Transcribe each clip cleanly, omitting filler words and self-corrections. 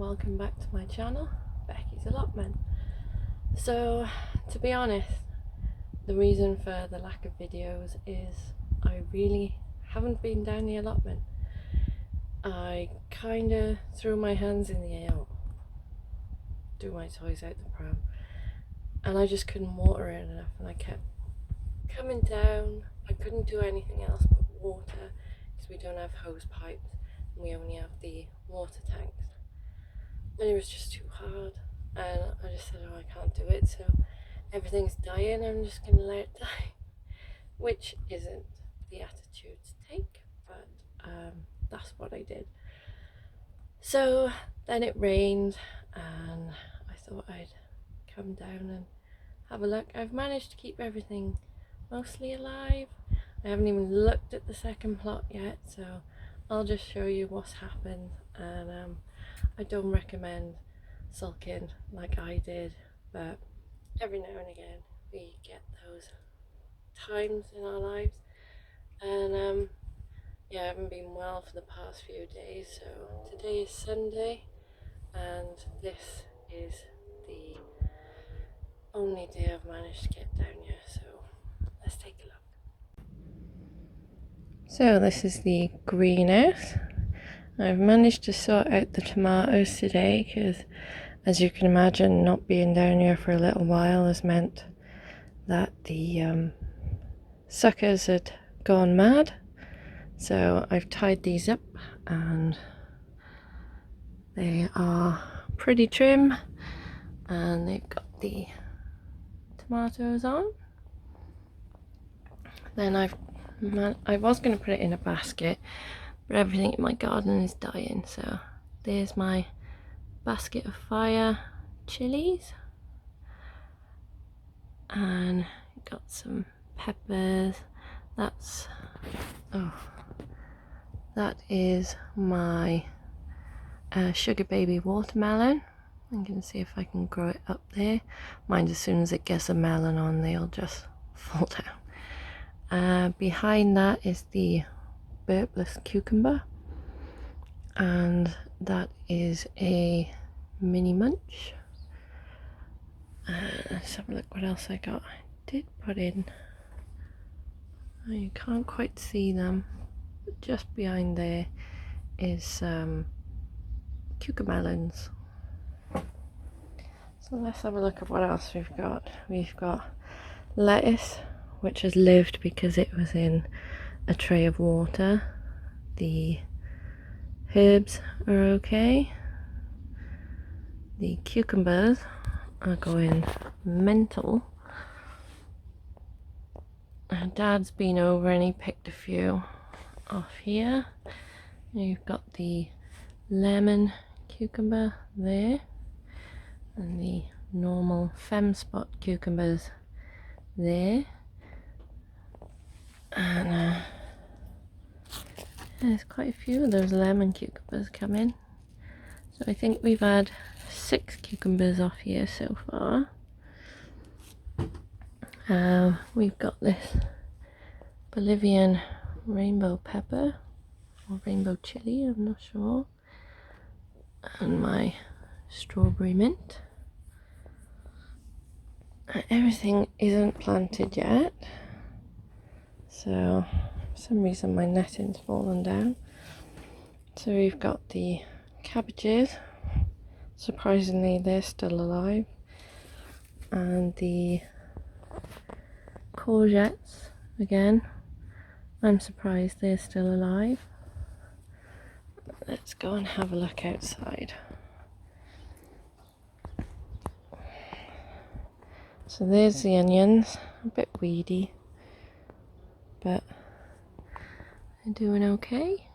welcome back to my channel, Becky's Allotment. So, to be honest, the reason for the lack of videos is I really haven't been down the allotment. I kind of threw my hands in the air, do my toys out the pram, and I just couldn't water it enough, and I kept coming down. I couldn't do anything else but water because we don't have hose pipes and we only have the water tanks. And it was just too hard, and I just said, oh, I can't do it, so everything's dying, I'm just gonna let it die, which isn't the attitude to take, but that's what I did. So then it rained and I thought I'd come down and have a look. I've managed to keep everything mostly alive. I haven't even looked at the second plot yet, so I'll just show you what's happened. And I don't recommend sulking like I did, but every now and again we get those times in our lives. And yeah, I haven't been well for the past few days, so today is Sunday and this is the only day I've managed to get down here, so let's take a look. So this is the greenhouse. I've managed to sort out the tomatoes today because, as you can imagine, not being down here for a little while has meant that the suckers had gone mad. So I've tied these up and they are pretty trim, and they've got the tomatoes on. Then I was going to put it in a basket, but everything in my garden is dying, so there's my basket of fire chilies, and got some peppers. That is my sugar baby watermelon. I'm going to see if I can grow it up there. Mind, as soon as it gets a melon on, they'll just fall down. Behind that is the burpless cucumber, and that is a mini munch. Let's have a look what else I got. I did put in, oh, you can't quite see them, but just behind there is cucamelons. So let's have a look at what else we've got. We've got lettuce, which has lived because it was in a tray of water. The herbs are okay. The cucumbers are going mental. Dad's been over and he picked a few off here. You've got the lemon cucumber there, and the normal fem spot cucumbers there, and there's quite a few of those lemon cucumbers come in. So I think we've had 6 cucumbers off here so far. We've got this Bolivian rainbow pepper or rainbow chili, I'm not sure, and my strawberry mint. Everything isn't planted yet, so for some reason my netting's fallen down. So we've got the cabbages, surprisingly they're still alive, and the courgettes, again I'm surprised they're still alive. Let's go and have a look outside. So there's the onions, a bit weedy, but they're doing okay.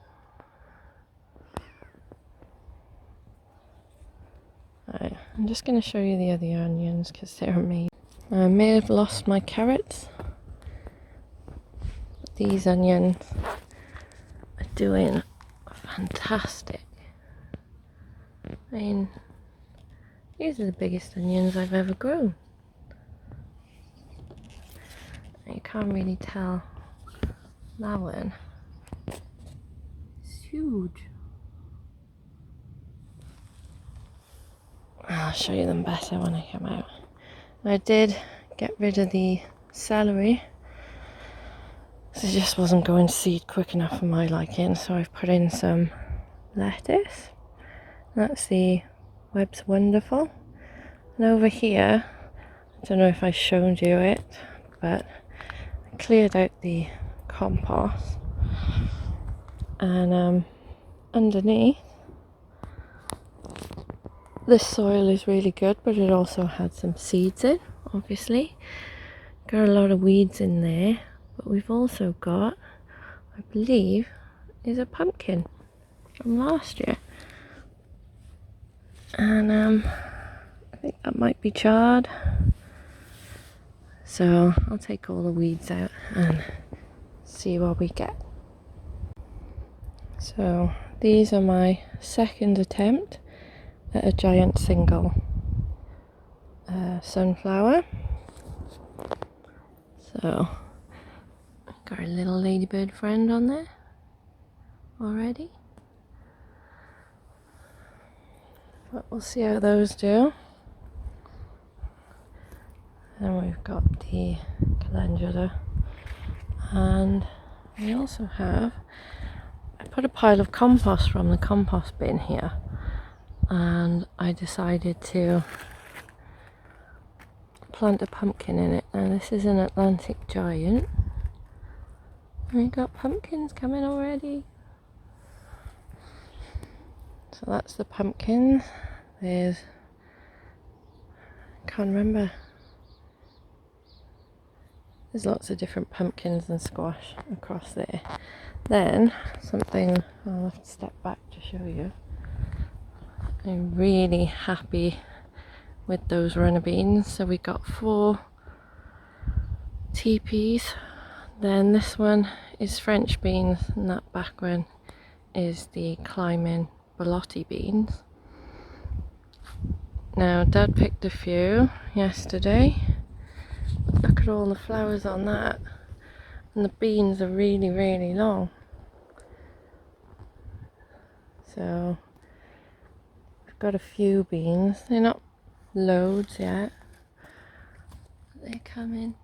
Right, I'm just going to show you the other onions because they're amazing. I may have lost my carrots. These onions are doing fantastic. I mean, these are the biggest onions I've ever grown. You can't really tell that one. It's huge. I'll show you them better when I come out. I did get rid of the celery. It just wasn't going to seed quick enough for my liking, so I've put in some lettuce. That's the Webb's Wonderful. And over here, I don't know if I showed you it, but I cleared out the compost, and underneath, this soil is really good, but it also had some seeds in, obviously. Got a lot of weeds in there, but we've also got, I believe, is a pumpkin from last year. And I think that might be charred. So I'll take all the weeds out and see what we get. So these are my second attempt at a giant single sunflower. So got a little ladybird friend on there already. But we'll see how those do. And we've got the calendula, and we also have, I put a pile of compost from the compost bin here, and I decided to plant a pumpkin in it. Now this is an Atlantic giant. We got pumpkins coming already. So that's the pumpkin. There's, can't remember. There's lots of different pumpkins and squash across there. Then something, I'll have to step back to show you. I'm really happy with those runner beans. So we got 4 teepees. Then this one is French beans, and that back one is the climbing Belotti beans. Now Dad picked a few yesterday. Look at all the flowers on that, and the beans are really, really long. So I've got a few beans. They're not loads yet, but they're coming.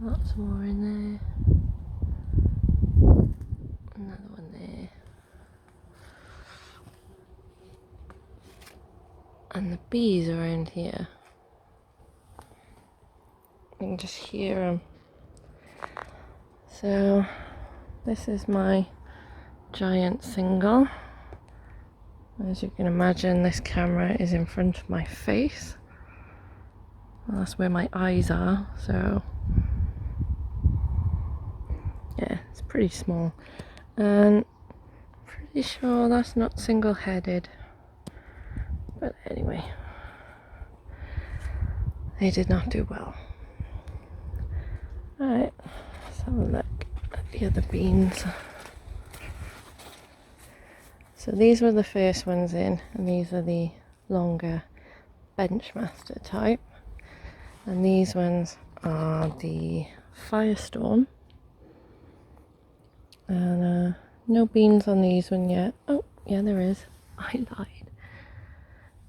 Lots more in there. Another one there. And the bees around here, you can just hear them. So this is my giant single. As you can imagine, this camera is in front of my face. Well, that's where my eyes are, so yeah, it's pretty small. And pretty sure that's not single-headed. But anyway, they did not do well. Alright, let's have a look at the other beans. So these were the first ones in, and these are the longer Benchmaster type. And these ones are the Firestorm. And no beans on these one yet. Oh, yeah, there is. I lied.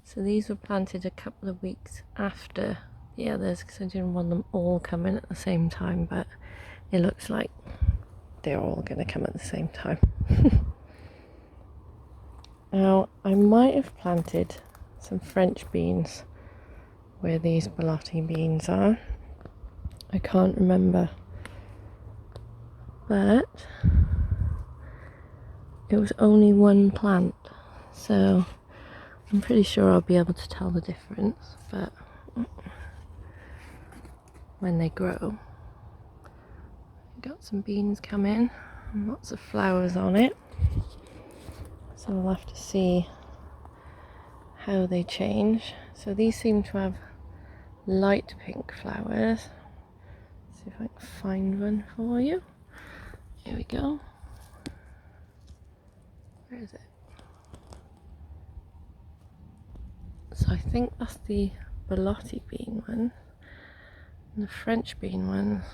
So these were planted a couple of weeks after the others because I didn't want them all coming at the same time, but it looks like they're all going to come at the same time. Now, I might have planted some French beans where these Belotti beans are. I can't remember. But it was only one plant, so I'm pretty sure I'll be able to tell the difference, but when they grow. Got some beans coming and lots of flowers on it, so we'll have to see how they change. So these seem to have light pink flowers. See if I can find one for you. Here we go. Where is it? So I think that's the Belotti bean one, and the French bean ones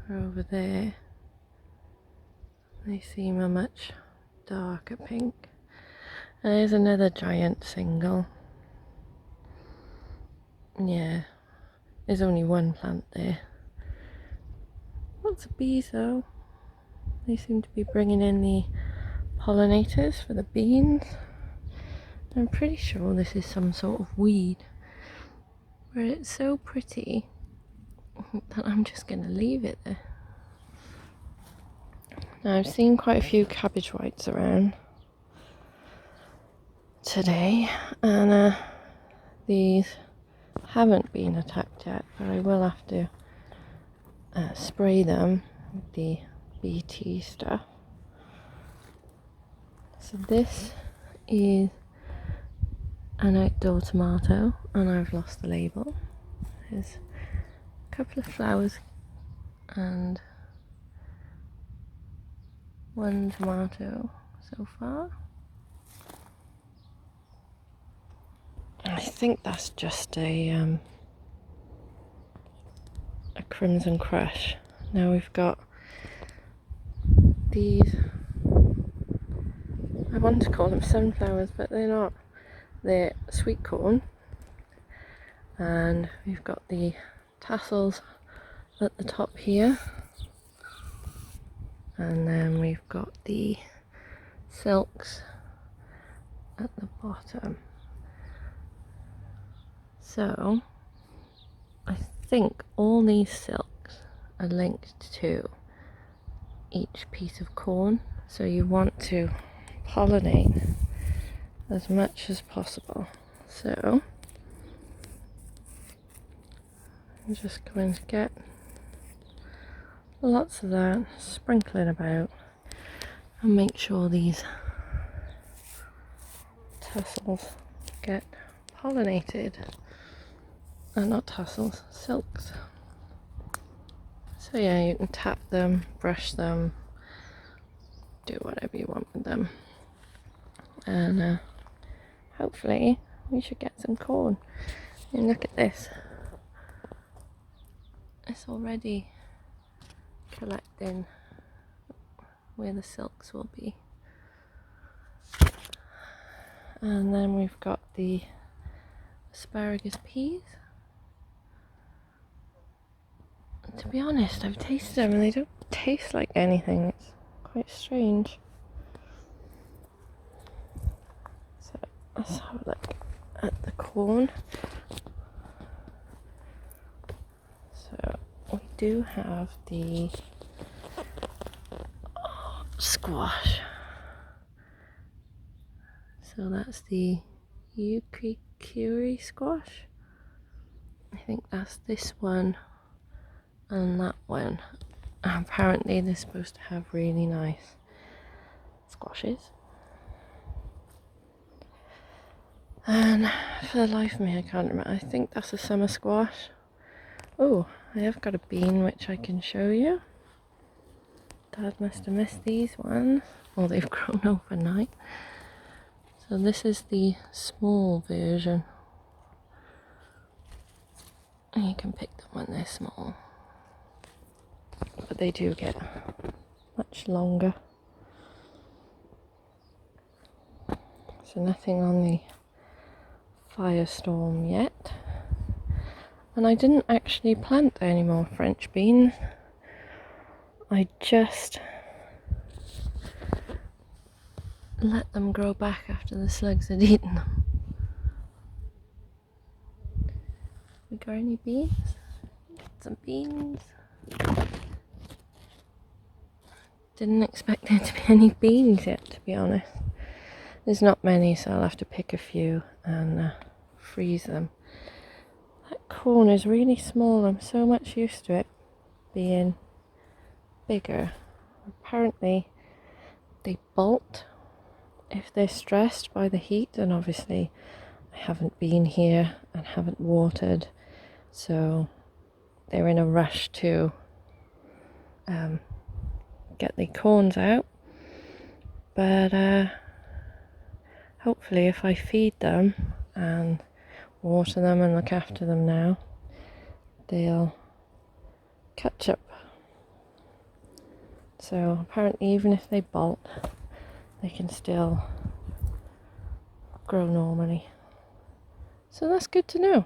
are over there. They seem a much darker pink. There's another giant single. Yeah, there's only one plant there. Lots of bees though. They seem to be bringing in the pollinators for the beans. I'm pretty sure this is some sort of weed, but it's so pretty that I'm just going to leave it there. Now I've seen quite a few cabbage whites around today, and these haven't been attacked yet, but I will have to spray them with the BT stuff. So this is an outdoor tomato, and I've lost the label. There's a couple of flowers and one tomato so far. I think that's just a Crimson Crush. Now we've got these, I want to call them sunflowers, but they're not. They're sweet corn, and we've got the tassels at the top here, and then we've got the silks at the bottom. So I think all these silks are linked to each piece of corn, so you want to pollinate as much as possible. So I'm just going to get lots of that, sprinkle it about, and make sure these tassels get pollinated. Not tassels, silks. So yeah, you can tap them, brush them, do whatever you want with them, and hopefully we should get some corn. And look at this, it's already collecting where the silks will be. And then we've got the asparagus peas. To be honest, I've tasted them and they don't taste like anything. It's quite strange. So let's have a look at the corn. So we do have the squash. So that's the Yukikuri squash. I think that's this one and that one. Apparently they're supposed to have really nice squashes. And for the life of me I can't remember. I think that's a summer squash. Oh, I have got a bean which I can show you. Dad must have missed these ones. Or they've grown overnight. So this is the small version. And you can pick them when they're small. But they do get much longer. So nothing on the firestorm yet. And I didn't actually plant any more French beans. I just let them grow back after the slugs had eaten them. We got any beans? Some beans. Didn't expect there to be any beans yet, to be honest. There's not many, so I'll have to pick a few and freeze them. That corn is really small. I'm so much used to it being bigger. Apparently they bolt if they're stressed by the heat, and obviously I haven't been here and haven't watered, so they're in a rush to get the corns out. But hopefully if I feed them and water them and look after them now, they'll catch up. So apparently even if they bolt, they can still grow normally. So that's good to know.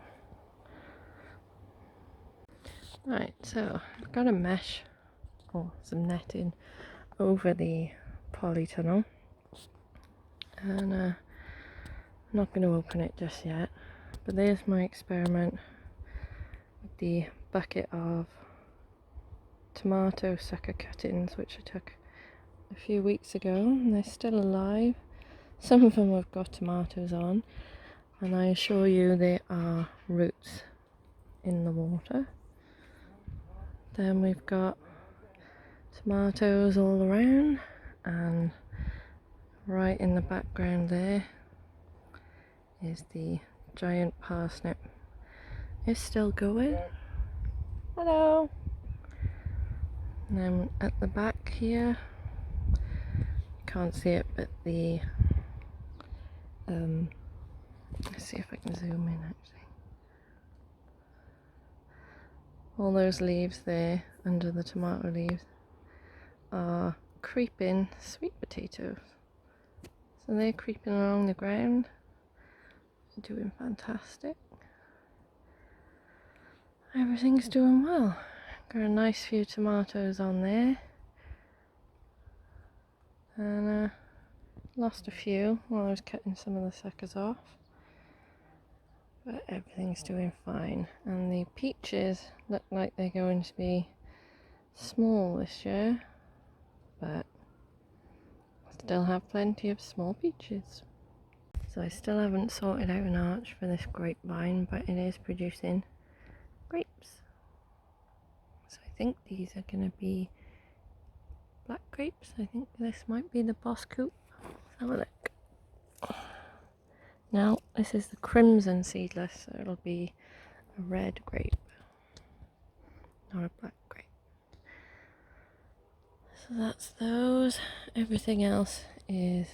Right, so I've got a mesh or some netting over the polytunnel, and I'm not going to open it just yet, but there's my experiment with the bucket of tomato sucker cuttings which I took a few weeks ago, and they're still alive. Some of them have got tomatoes on, and I assure you there are roots in the water. Then we've got tomatoes all around, and right in the background there is the giant parsnip. It's still going. Hello! And then at the back here, you can't see it, but the let's see if I can zoom in actually. All those leaves there under the tomato leaves are creeping sweet potatoes. So they're creeping along the ground, doing fantastic. Everything's doing well. Got a nice few tomatoes on there, and lost a few while I was cutting some of the suckers off, but everything's doing fine. And the peaches look like they're going to be small this year, but I still have plenty of small peaches. So I still haven't sorted out an arch for this grapevine, but it is producing grapes. So I think these are going to be black grapes. I think this might be the Boss Coupe. Let's have a look. Now this is the crimson seedless, so it'll be a red grape, not a black grape. So that's those. Everything else is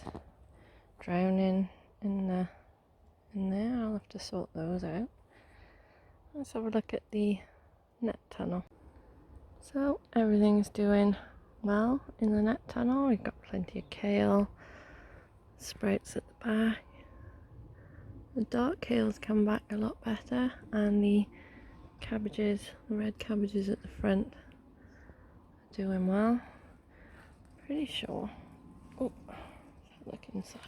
drowning in there. I'll have to sort those out. Let's have a look at the net tunnel. So everything's doing well in the net tunnel. We've got plenty of kale, sprouts at the back. The dark kale's come back a lot better, and the cabbages, the red cabbages at the front, are doing well. Pretty sure. Oh, let's have a look inside.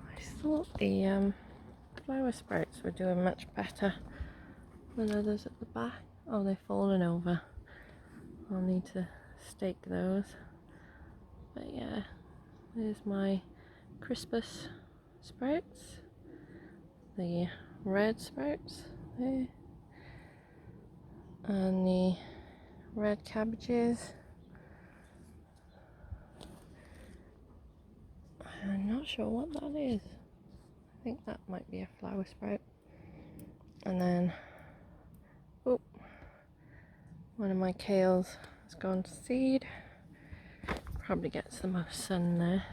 I thought the flower sprouts were doing much better than others at the back. Oh, they've fallen over. I'll need to stake those. But yeah, there's my crispus sprouts, the red sprouts there, and the red cabbages. I'm not sure what that is. I think that might be a flower sprout. And then, oh, one of my kales has gone to seed. Probably gets the most sun there,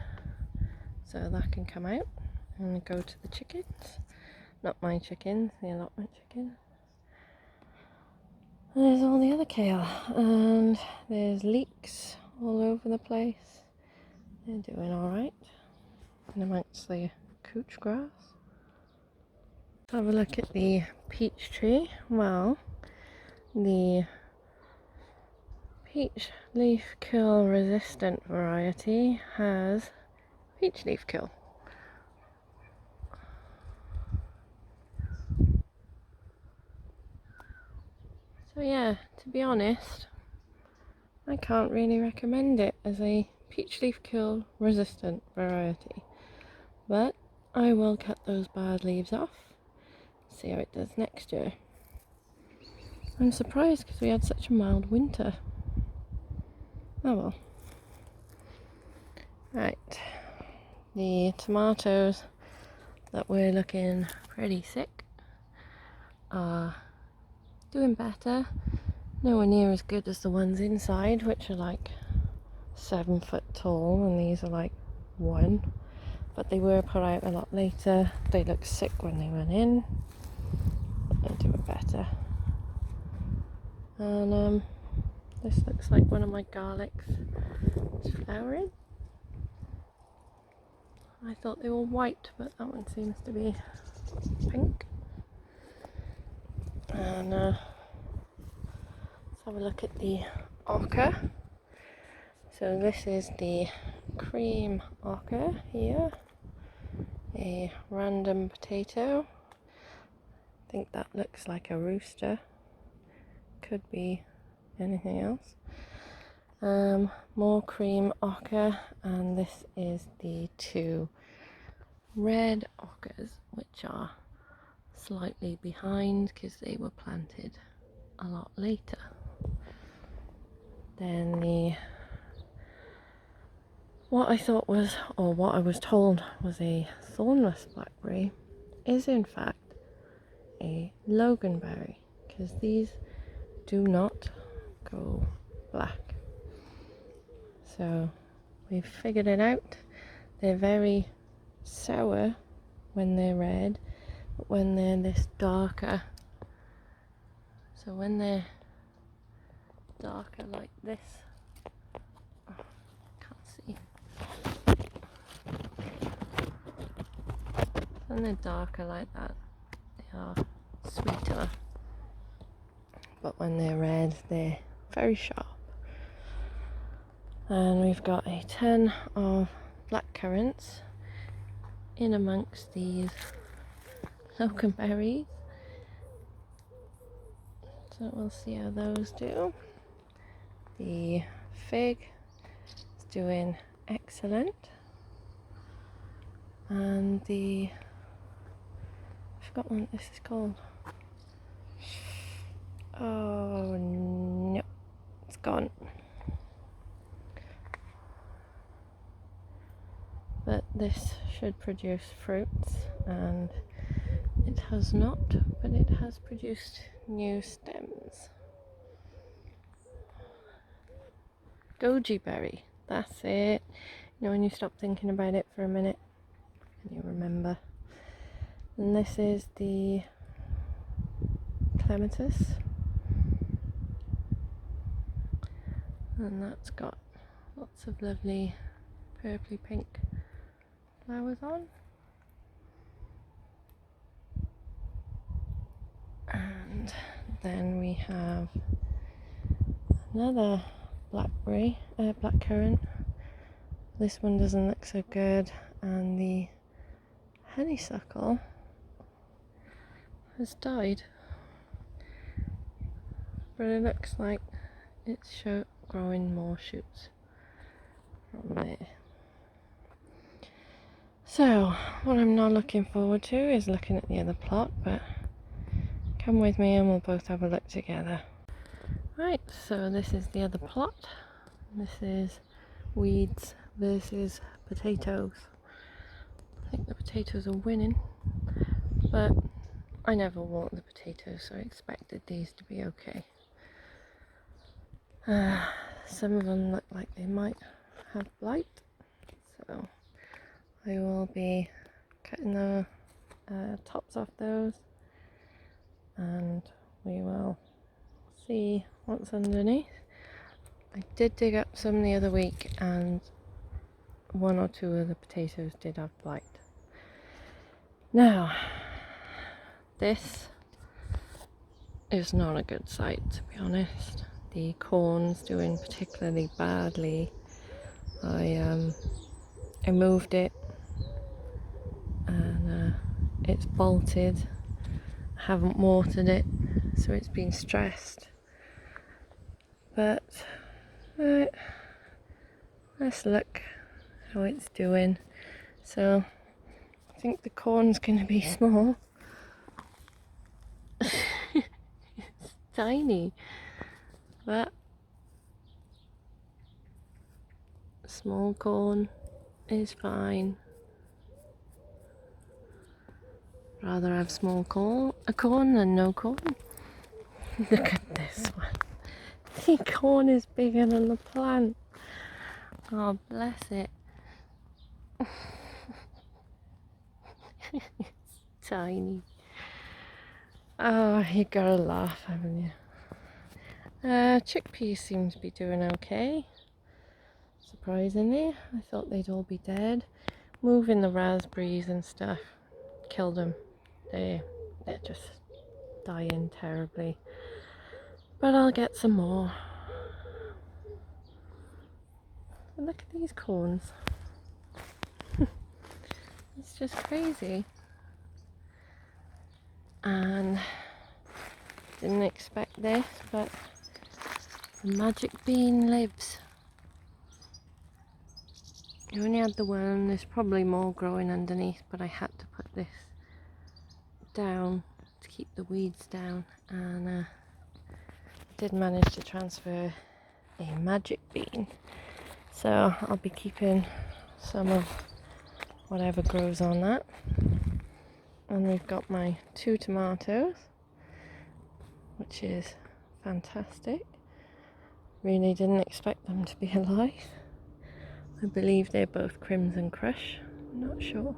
so that can come out and go to the chickens. Not my chickens, the allotment chickens. There's all the other kale, and there's leeks all over the place. They're doing alright. And amongst the couch grass. Let's have a look at the peach tree. Well, the peach leaf curl resistant variety has peach leaf curl. So yeah, to be honest, I can't really recommend it as a peach leaf curl resistant variety, but I will cut those bad leaves off, see how it does next year. I'm surprised because we had such a mild winter. Oh well. Right, the tomatoes that were looking pretty sick are doing better. Nowhere near as good as the ones inside, which are like 7 foot tall, and these are like 1. But they were put out a lot later. They looked sick when they went in, but they're doing better. And This looks like one of my garlics. It's flowering. I thought they were white, but that one seems to be pink. And let's have a look at the ochre. So this is the cream ochre here. A random potato. I think that looks like a rooster. Could be anything else. More cream ochre, and this is the two red ochres, which are slightly behind because they were planted a lot later. Then what I thought was, or what I was told was a thornless blackberry is in fact a loganberry, because these do not go black. So we've figured it out. They're very sour when they're red, but when they're this darker, so when they're darker like this, oh, can't see. When they're darker like that, they are sweeter, but when they're red, they're very sharp. And we've got a tin of black currants in amongst these loganberries. So we'll see how those do. The fig is doing excellent. And I forgot what this is called. Oh no, it's gone. But this should produce fruits, and it has not, but it has produced new stems. Goji berry, that's it. You know, when you stop thinking about it for a minute and you remember. And this is the clematis, and that's got lots of lovely purpley pink flowers on. And then we have another blackcurrant. This one doesn't look so good, and the honeysuckle has died, but it looks like it's growing more shoots from there. So what I'm now looking forward to is looking at the other plot, but come with me and we'll both have a look together. Right, so this is the other plot. This is weeds versus potatoes. I think the potatoes are winning, but I never water the potatoes, so I expected these to be okay. Some of them look like they might have blight, so I will be cutting the tops off those, and we will see what's underneath. I did dig up some the other week, and one or two of the potatoes did have blight. Now, this is not a good sight, to be honest. The corn's doing particularly badly. I moved it, and it's bolted. I haven't watered it, so it's been stressed. But let's look how it's doing. So I think the corn's going to be small. It's tiny, but small corn is fine. Rather have small corn than no corn. Look at this one. The corn is bigger than the plant. Oh, bless it. It's tiny. Oh, you gotta laugh, haven't you? Chickpeas seem to be doing okay. Surprisingly, I thought they'd all be dead. Moving the raspberries and stuff killed them. They're just dying terribly. But I'll get some more. And look at these corns. It's just crazy. And didn't expect this, but the magic bean lives. I only had the one, there's probably more growing underneath, but I had to put this down to keep the weeds down, and did manage to transfer a magic bean. So I'll be keeping some of whatever grows on that. And we've got my 2 tomatoes, which is fantastic. Really didn't expect them to be alive. I believe they're both Crimson Crush, I'm not sure.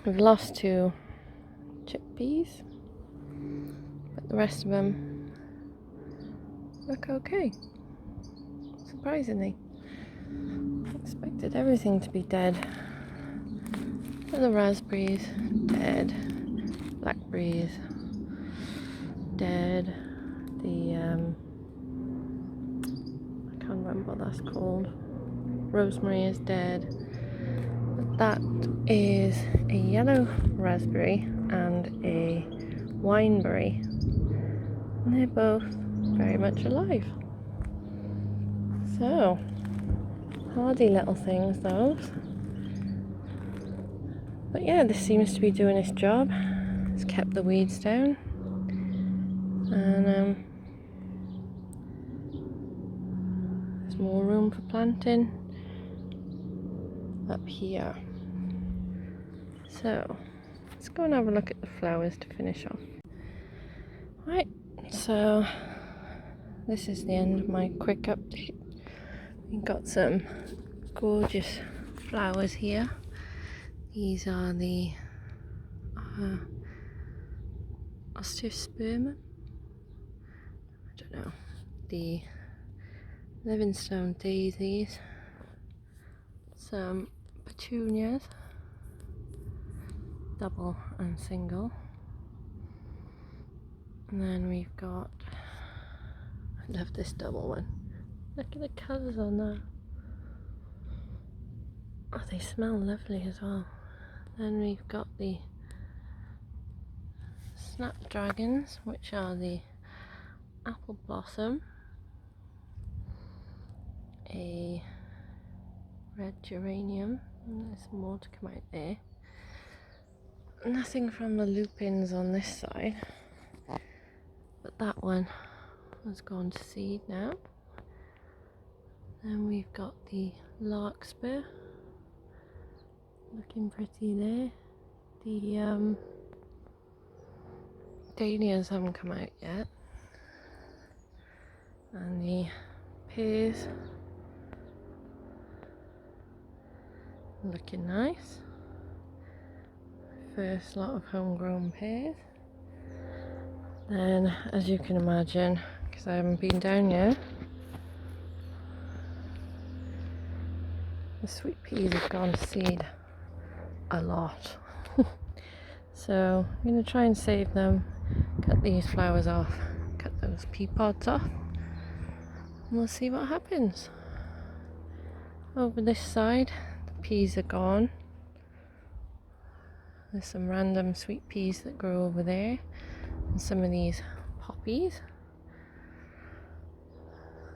We've lost 2 chickpeas, but the rest of them look okay, surprisingly. Expected everything to be dead. And the raspberries, dead. Blackberries, dead. The, I can't remember what that's called. Rosemary is dead. But that is a yellow raspberry and a wineberry. And they're both very much alive. So, hardy little things, those. But yeah, this seems to be doing its job. It's kept the weeds down. And there's more room for planting up here. So, let's go and have a look at the flowers to finish off. Right, so this is the end of my quick update. We've got some gorgeous flowers here. These are the osteospermum. I don't know. The Livingstone daisies. Some petunias, double and single. And then we've got, I love this double one. Look at the colours on that. Oh, they smell lovely as well. Then we've got the snapdragons, which are the apple blossom, a red geranium, and there's more to come out there. Nothing from the lupins on this side, but that one has gone to seed now. Then we've got the larkspur, looking pretty there. The dahlias haven't come out yet, and the pears looking nice. First lot of homegrown pears. Then, as you can imagine, because I haven't been down yet, the sweet peas have gone to seed a lot. So I'm going to try and save them, cut these flowers off, cut those pea pods off, and we'll see what happens. Over this side, the peas are gone. There's some random sweet peas that grow over there, and some of these poppies.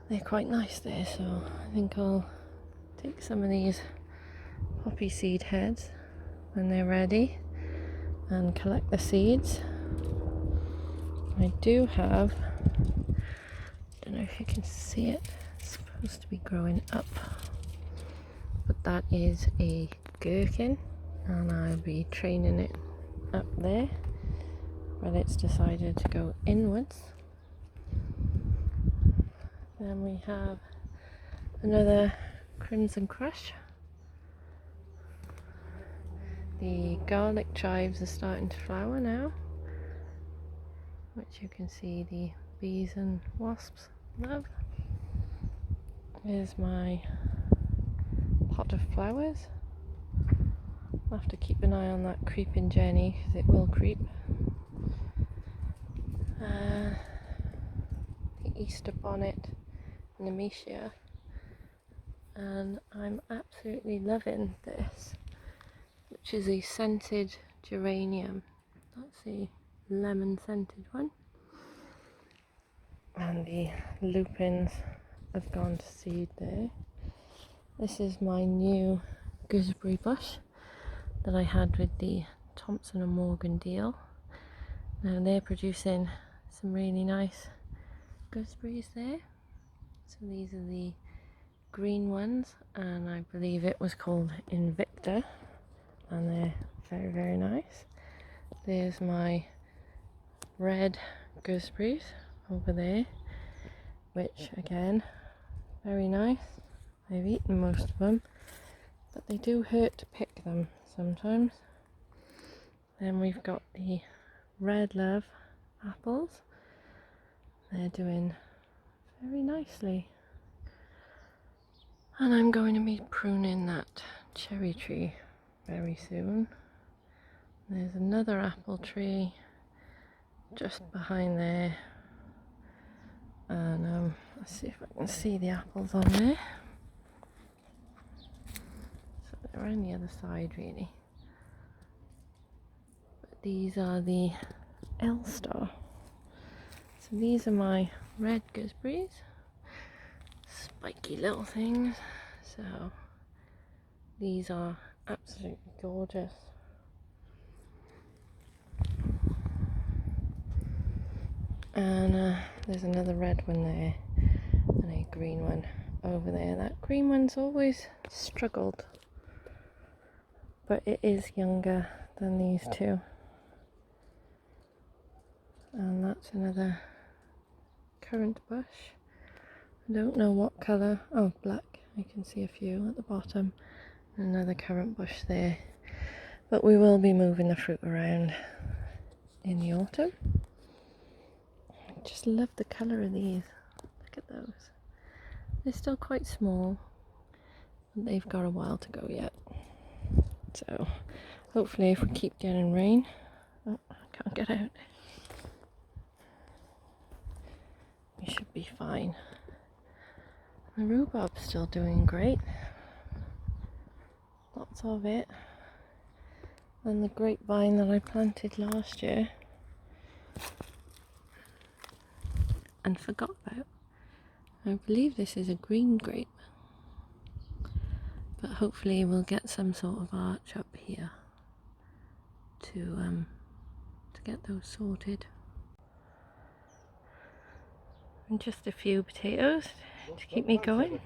They're quite nice there, so I think I'll take some of these poppy seed heads when they're ready and collect the seeds. I do have, I don't know if you can see it, it's supposed to be growing up, but that is a gherkin, and I'll be training it up there, but it's decided to go inwards. Then we have another Crimson Crush. The garlic chives are starting to flower now, which you can see the bees and wasps love. Here's my pot of flowers. I'll have to keep an eye on that creeping Jenny because it will creep. The Easter bonnet Nemesia, and I'm absolutely loving this, which is a scented geranium. That's the lemon scented one, and the lupins have gone to seed there. This is my new gooseberry bush that I had with the Thompson and Morgan deal. Now they're producing some really nice gooseberries there. So these are the green ones, and I believe it was called Invicta, and they're very, very nice. There's my red gooseberries over there, which again, very nice. I've eaten most of them, but they do hurt to pick them sometimes. Then we've got the Red Love apples. They're doing very nicely. And I'm going to be pruning that cherry tree very soon. There's another apple tree just behind there. And let's see if I can see the apples on there. So they're on the other side really. But these are the L-Star. So these are my red gooseberries. Spiky little things. So these are absolutely gorgeous. And there's another red one there and a green one over there. That green one's always struggled, but it is younger than these two. And that's another currant bush. I don't know what colour. Oh, black. I can see a few at the bottom. Another currant bush there. But we will be moving the fruit around in the autumn. I just love the colour of these. Look at those. They're still quite small, but they've got a while to go yet. So hopefully if we keep getting rain, oh, I can't get out, we should be fine. The rhubarb's still doing great. Lots of it. And the grapevine that I planted last year and forgot about. I believe this is a green grape, but hopefully we'll get some sort of arch up here to get those sorted. And just a few potatoes to keep me going.